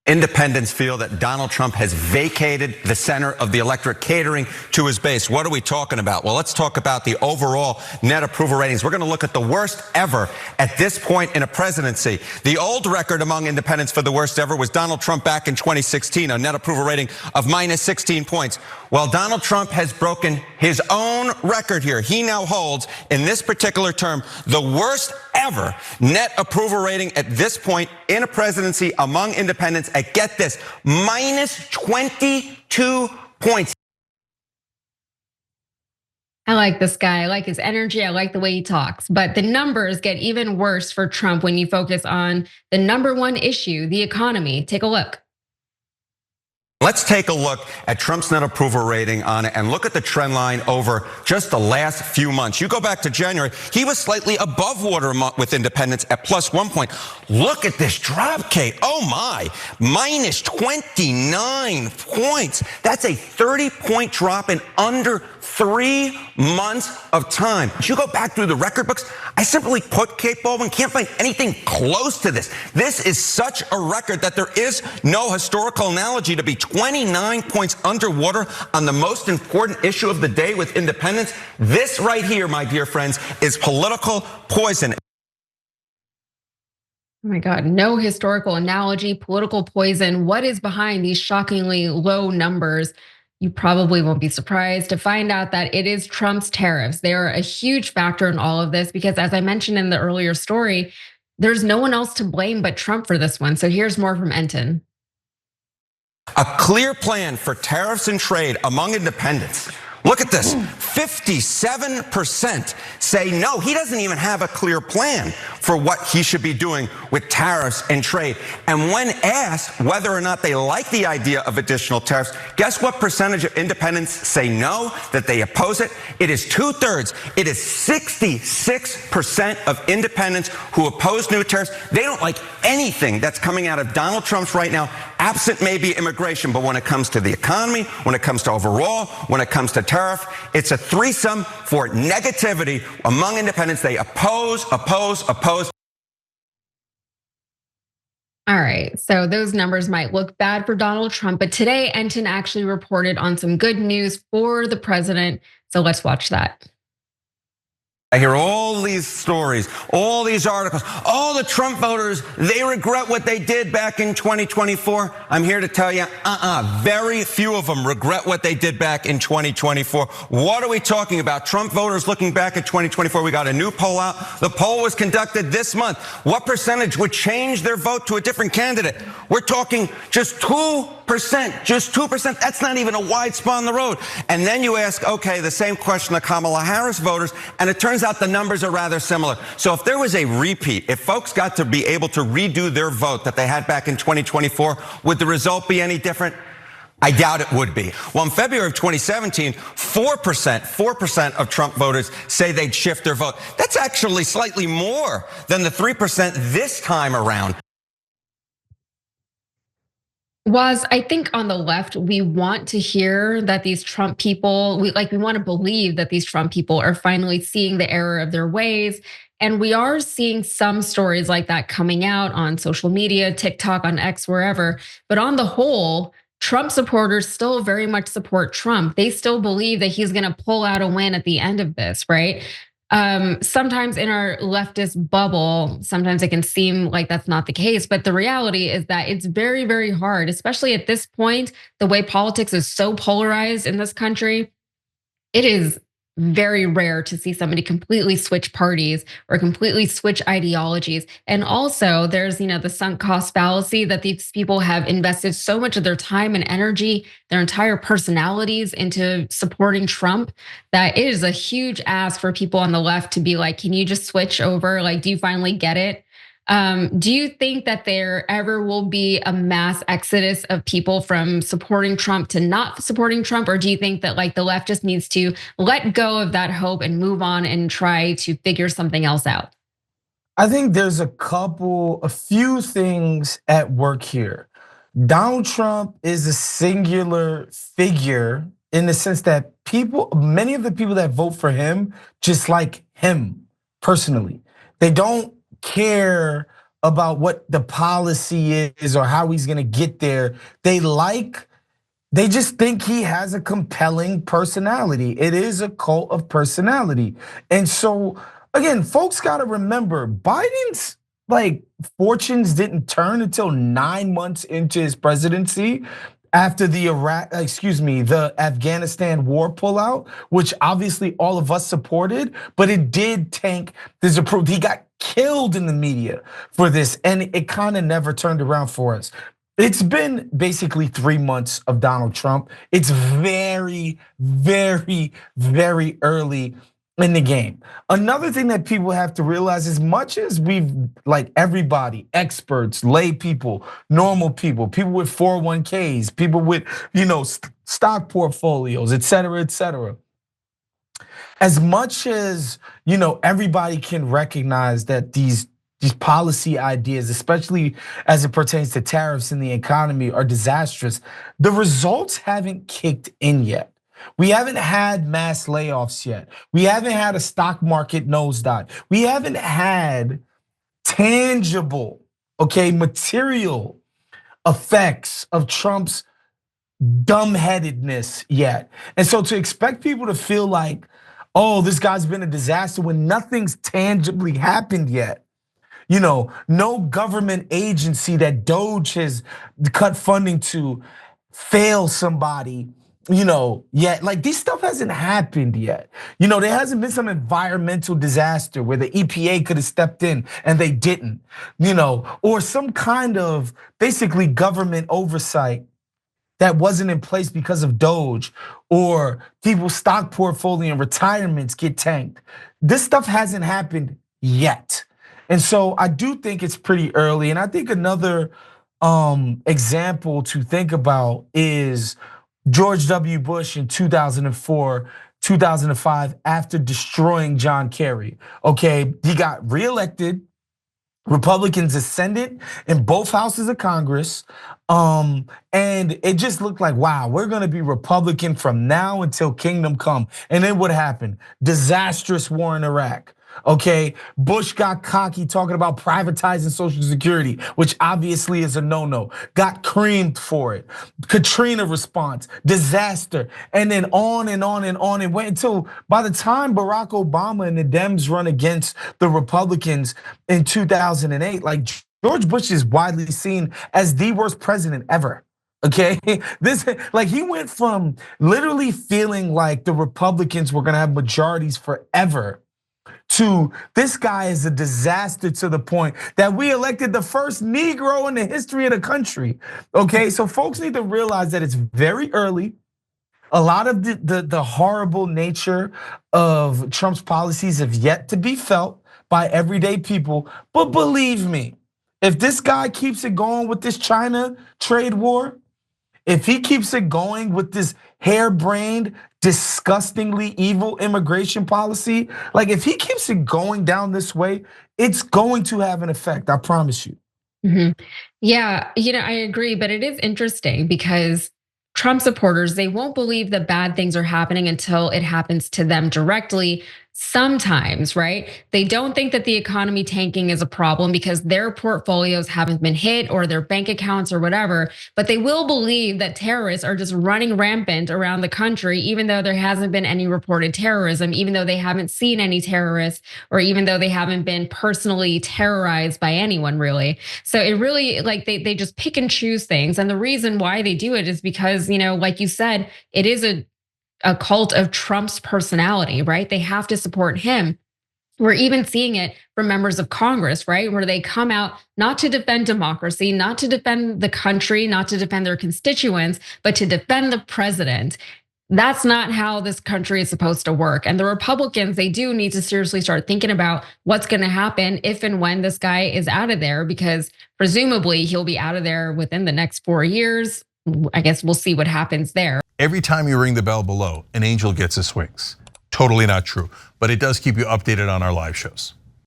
Independents feel that Donald Trump has vacated the center of the electorate, catering to his base. What are we talking about? Well, let's talk about the overall net approval ratings. We're going to look at the worst ever at this point in a presidency. The old record among independents for the worst ever was Donald Trump back in 2016, a net approval rating of minus 16 points. Well, Donald Trump has broken his own record here. He now holds, in this particular term, the worst ever net approval rating at this point in a presidency among independents at, get this, minus 22 points. I like this guy. I like his energy. I like the way he talks. But the numbers get even worse for Trump when you focus on the number one issue, the economy. Take a look. Let's take a look at Trump's net approval rating on it and look at the trend line over just the last few months. You go back to January, he was slightly above water with independents at plus 1 point. Look at this drop, Kate. Oh my, minus 29 points. That's a 30-point drop in under 3 months of time. If you go back through the record books, I simply put, Kate Baldwin, can't find anything close to this. This is such a record that there is no historical analogy to be 29 points underwater on the most important issue of the day with independents. This right here, my dear friends, is political poison. Oh my God, no historical analogy, political poison. What is behind these shockingly low numbers? You probably won't be surprised to find out that it is Trump's tariffs. They are a huge factor in all of this because, as I mentioned in the earlier story, there's no one else to blame but Trump for this one. So here's more from Enten. A clear plan for tariffs and trade among independents. Look at this, 57% say no. He doesn't even have a clear plan for what he should be doing with tariffs and trade. And when asked whether or not they like the idea of additional tariffs, guess what percentage of independents say no, that they oppose it? It is 2/3. It is 66% of independents who oppose new tariffs. They don't like anything that's coming out of Donald Trump's right now, absent maybe immigration. But when it comes to the economy, when it comes to overall, when it comes to tariff, it's a threesome for negativity among independents. They oppose. All right, so those numbers might look bad for Donald Trump, but today Enten actually reported on some good news for the president. So let's watch that. I hear all these stories, all these articles, all the Trump voters, they regret what they did back in 2024. I'm here to tell you, very few of them regret what they did back in 2024. What are we talking about? Trump voters looking back at 2024, we got a new poll out. The poll was conducted this month. What percentage would change their vote to a different candidate? We're talking just 2%, just 2%. That's not even a wide spot on the road. And then you ask, okay, the same question to Kamala Harris voters, and it turns out the numbers are rather similar. So if there was a repeat, if folks got to be able to redo their vote that they had back in 2024, would the result be any different? I doubt it would be. Well, in February of 2017, 4% of Trump voters say they'd shift their vote. That's actually slightly more than the 3% this time around. Was, I think on the left, we want to hear that these Trump people, we want to believe that these Trump people are finally seeing the error of their ways. And we are seeing some stories like that coming out on social media, TikTok, on X, wherever. But on the whole, Trump supporters still very much support Trump. They still believe that he's going to pull out a win at the end of this, right? Sometimes in our leftist bubble, sometimes it can seem like that's not the case, but the reality is that it's very, very hard, especially at this point, the way politics is so polarized in this country. It is very rare to see somebody completely switch parties or completely switch ideologies. And also there's, the sunk cost fallacy that these people have invested so much of their time and energy, their entire personalities into supporting Trump, that it is a huge ask for people on the left to be like, can you just switch over? Like, do you finally get it? Do you think that there ever will be a mass exodus of people from supporting Trump to not supporting Trump? Or do you think that the left just needs to let go of that hope and move on and try to figure something else out? I think there's a few things at work here. Donald Trump is a singular figure in the sense that many of the people that vote for him just like him personally. They don't care about what the policy is or how he's gonna get there. They just think he has a compelling personality. It is a cult of personality. And so again, folks gotta remember, Biden's like fortunes didn't turn until 9 months into his presidency after the Afghanistan war pullout, which obviously all of us supported, but it did tank his approval. He got killed in the media for this, and it kind of never turned around for us. It's been basically 3 months of Donald Trump. It's very, very, very early in the game. Another thing that people have to realize, as much as we've, like everybody, experts, lay people, normal people, people with 401ks, people with, stock portfolios, et cetera, et cetera. As much as, everybody can recognize that these policy ideas, especially as it pertains to tariffs in the economy, are disastrous, the results haven't kicked in yet. We haven't had mass layoffs yet. We haven't had a stock market nosedive. We haven't had tangible, material effects of Trump's dumbheadedness yet. And so to expect people to feel like, oh, this guy's been a disaster when nothing's tangibly happened yet. No government agency that Doge has cut funding to fail somebody, yet. Like, this stuff hasn't happened yet. There hasn't been some environmental disaster where the EPA could have stepped in and they didn't, or some kind of basically government oversight that wasn't in place because of Doge, or people's stock portfolio and retirements get tanked. This stuff hasn't happened yet. And so I do think it's pretty early. And I think another example to think about is George W. Bush in 2004, 2005, after destroying John Kerry. He got reelected. Republicans ascended in both houses of Congress. And it just looked like, wow, we're gonna be Republican from now until kingdom come. And then what happened? Disastrous war in Iraq. Bush got cocky talking about privatizing Social Security, which obviously is a no-no. Got creamed for it. Katrina response, disaster, and then on and on and on. It went until by the time Barack Obama and the Dems run against the Republicans in 2008, like George Bush is widely seen as the worst president ever. This, like, he went from literally feeling like the Republicans were gonna have majorities forever to this guy is a disaster to the point that we elected the first Negro in the history of the country. So folks need to realize that it's very early. A lot of the horrible nature of Trump's policies have yet to be felt by everyday people. But believe me, if this guy keeps it going with this China trade war, if he keeps it going with this harebrained, disgustingly evil immigration policy, like if he keeps it going down this way, it's going to have an effect, I promise you. Yeah, I agree, but it is interesting because Trump supporters, they won't believe that bad things are happening until it happens to them directly. Sometimes, right? They don't think that the economy tanking is a problem because their portfolios haven't been hit or their bank accounts or whatever, but they will believe that terrorists are just running rampant around the country, even though there hasn't been any reported terrorism, even though they haven't seen any terrorists, or even though they haven't been personally terrorized by anyone really. So it really, like, they just pick and choose things. And the reason why they do it is because, like you said, it is a cult of Trump's personality, right? They have to support him. We're even seeing it from members of Congress, right? Where they come out not to defend democracy, not to defend the country, not to defend their constituents, but to defend the president. That's not how this country is supposed to work. And the Republicans, they do need to seriously start thinking about what's gonna happen if and when this guy is out of there, because presumably he'll be out of there within the next 4 years. I guess we'll see what happens there. Every time you ring the bell below, an angel gets his wings. Totally not true, but it does keep you updated on our live shows.